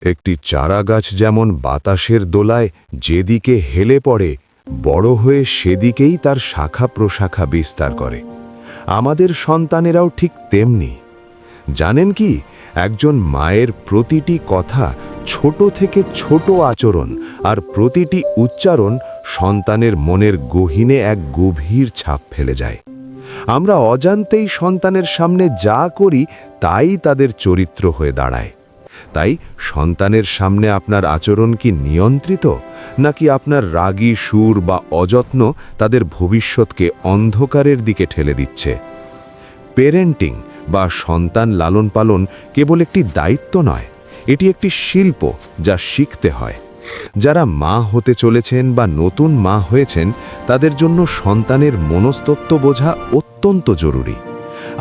একটি চারাগাছ যেমন বাতাসের দোলায় যেদিকে হেলে পড়ে, বড় হয়ে সেদিকেই তার শাখা প্রশাখা বিস্তার করে। আমাদের সন্তানেরাও ঠিক তেমনি। জানেন কি, একজন মায়ের প্রতিটি কথা, ছোট থেকে ছোট আচরণ আর প্রতিটি উচ্চারণ সন্তানের মনের গহীনে এক গভীর ছাপ ফেলে যায়। আমরা অজান্তেই সন্তানের সামনে যা করি তাই তাদের চরিত্র হয়ে দাঁড়ায়। তাই সন্তানের সামনে আপনার আচরণ কি নিয়ন্ত্রিত, নাকি আপনার রাগী সুর বা অযত্ন তাদের ভবিষ্যৎকে অন্ধকারের দিকে ঠেলে দিচ্ছে? পেরেন্টিং বা সন্তান লালন পালন কেবল একটি দায়িত্ব নয়, এটি একটি শিল্প যা শিখতে হয়। যারা মা হতে চলেছেন বা নতুন মা হয়েছেন, তাদের জন্য সন্তানের মনস্তত্ত্ব বোঝা অত্যন্ত জরুরি।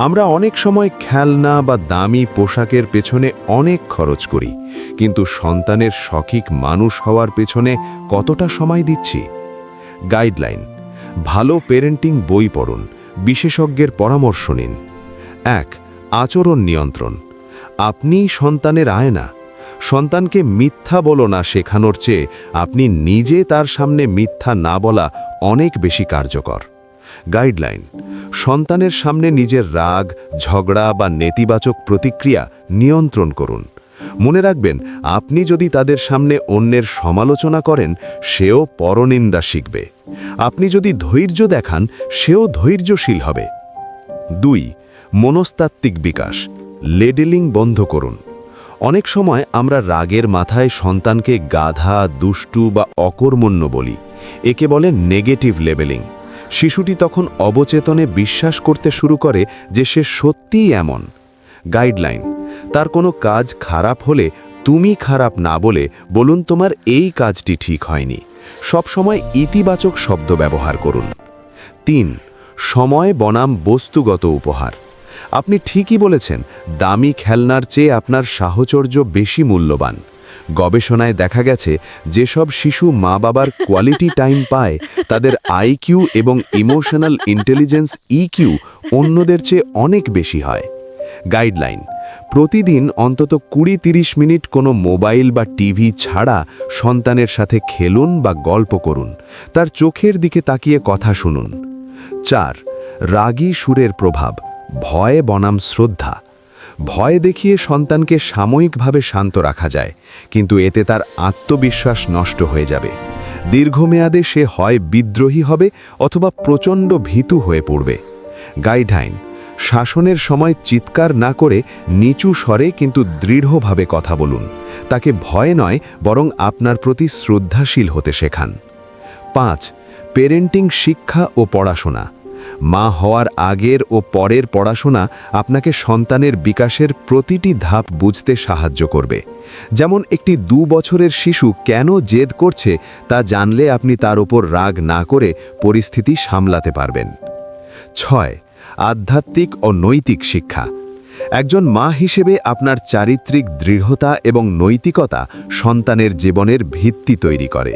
আমরা অনেক সময় খেলনা বা দামি পোশাকের পেছনে অনেক খরচ করি, কিন্তু সন্তানের সঠিক মানুষ হওয়ার পেছনে কতটা সময় দিচ্ছি? গাইডলাইন: ভালো পেরেন্টিং বই পড়ুন, বিশেষজ্ঞের পরামর্শ নিন। 1. আচরণ নিয়ন্ত্রণ। আপনি সন্তানের আয়না। সন্তানকে মিথ্যা বলো না শেখানোর চেয়ে আপনি নিজে তার সামনে মিথ্যা না বলা অনেক বেশি কার্যকর। গাইডলাইন: সন্তানের সামনে নিজের রাগ, ঝগড়া বা নেতিবাচক প্রতিক্রিয়া নিয়ন্ত্রণ করুন। মনে রাখবেন, আপনি যদি তাদের সামনে অন্যের সমালোচনা করেন, সেও পরনিন্দা শিখবে। আপনি যদি ধৈর্য দেখান, সেও ধৈর্যশীল হবে। 2. মনস্তাত্ত্বিক বিকাশ। লেডেলিং বন্ধ করুন। অনেক সময় আমরা রাগের মাথায় সন্তানকে গাধা, দুষ্টু বা অকর্মণ্য বলি। একে বলে নেগেটিভ লেবেলিং। শিশুটি তখন অবচেতনে বিশ্বাস করতে শুরু করে যে সে সত্যিই এমন। গাইডলাইন: তার কোনো কাজ খারাপ হলে তুমি খারাপ না বলে বলুন, তোমার এই কাজটি ঠিক হয়নি। সবসময় ইতিবাচক শব্দ ব্যবহার করুন। 3. সময় বনাম বস্তুগত উপহার। আপনি ঠিকই বলেছেন, দামি খেলনার চেয়ে আপনার সাহচর্য বেশি মূল্যবান। গবেষণায় দেখা গেছে, যেসব শিশু মা বাবার কোয়ালিটি টাইম পায়, তাদের আইকিউ এবং ইমোশনাল ইন্টেলিজেন্স ইকিউ অন্যদের চেয়ে অনেক বেশি হয়। গাইডলাইন: প্রতিদিন অন্তত 20-30 মিনিট কোনো মোবাইল বা টিভি ছাড়া সন্তানের সাথে খেলুন বা গল্প করুন। তার চোখের দিকে তাকিয়ে কথা শুনুন। 4. রাগী সুরের প্রভাব। ভয় বনাম শ্রদ্ধা। ভয় দেখিয়ে সন্তানকে সাময়িকভাবে শান্ত রাখা যায়, কিন্তু এতে তার আত্মবিশ্বাস নষ্ট হয়ে যাবে। দীর্ঘমেয়াদে সে হয় বিদ্রোহী হবে অথবা প্রচণ্ড ভীতু হয়ে পড়বে। গাইডলাইন: শাসনের সময় চিৎকার না করে নিচু স্বরে কিন্তু দৃঢ়ভাবে কথা বলুন। তাকে ভয় নয়, বরং আপনার প্রতি শ্রদ্ধাশীল হতে শেখান। 5. পেরেন্টিং শিক্ষা ও পড়াশোনা। মা হওয়ার আগের ও পরের পড়াশোনা আপনাকে সন্তানের বিকাশের প্রতিটি ধাপ বুঝতে সাহায্য করবে। যেমন একটি 2 বছরের শিশু কেন জেদ করছে তা জানলে আপনি তার উপর রাগ না করে পরিস্থিতি সামলাতে পারবেন। 6. আধ্যাত্মিক ও নৈতিক শিক্ষা। একজন মা হিসেবে আপনার চারিত্রিক দৃঢ়তা এবং নৈতিকতা সন্তানের জীবনের ভিত্তি তৈরি করে।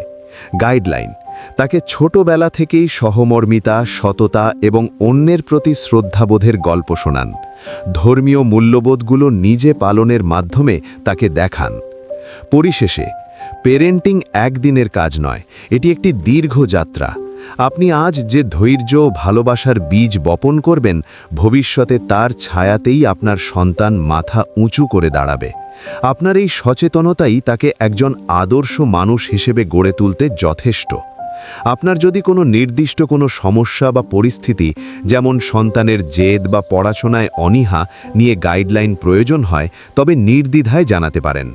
গাইডলাইন: তাকে ছোটবেলা থেকেই সহমর্মিতা, সততা এবং অন্যের প্রতি শ্রদ্ধাবোধের গল্প শোনান। ধর্মীয় মূল্যবোধগুলো নিজে পালনের মাধ্যমে তাকে দেখান। পরিশেষে, পেরেন্টিং একদিনের কাজ নয়, এটি একটি দীর্ঘ যাত্রা। আপনি আজ যে ধৈর্য, ভালোবাসার বীজ বপন করবেন, ভবিষ্যতে তার ছায়াতেই আপনার সন্তান মাথা উঁচু করে দাঁড়াবে। আপনার এই সচেতনতাই তাকে একজন আদর্শ মানুষ হিসেবে গড়ে তুলতে যথেষ্ট। আপনার যদি কোনো নির্দিষ্ট কোনো সমস্যা বা পরিস্থিতি, যেমন সন্তানের জেদ বা পড়াশোনায় অনীহা নিয়ে গাইডলাইন প্রয়োজন হয়, তবে নির্দ্বিধায় জানাতে পারেন।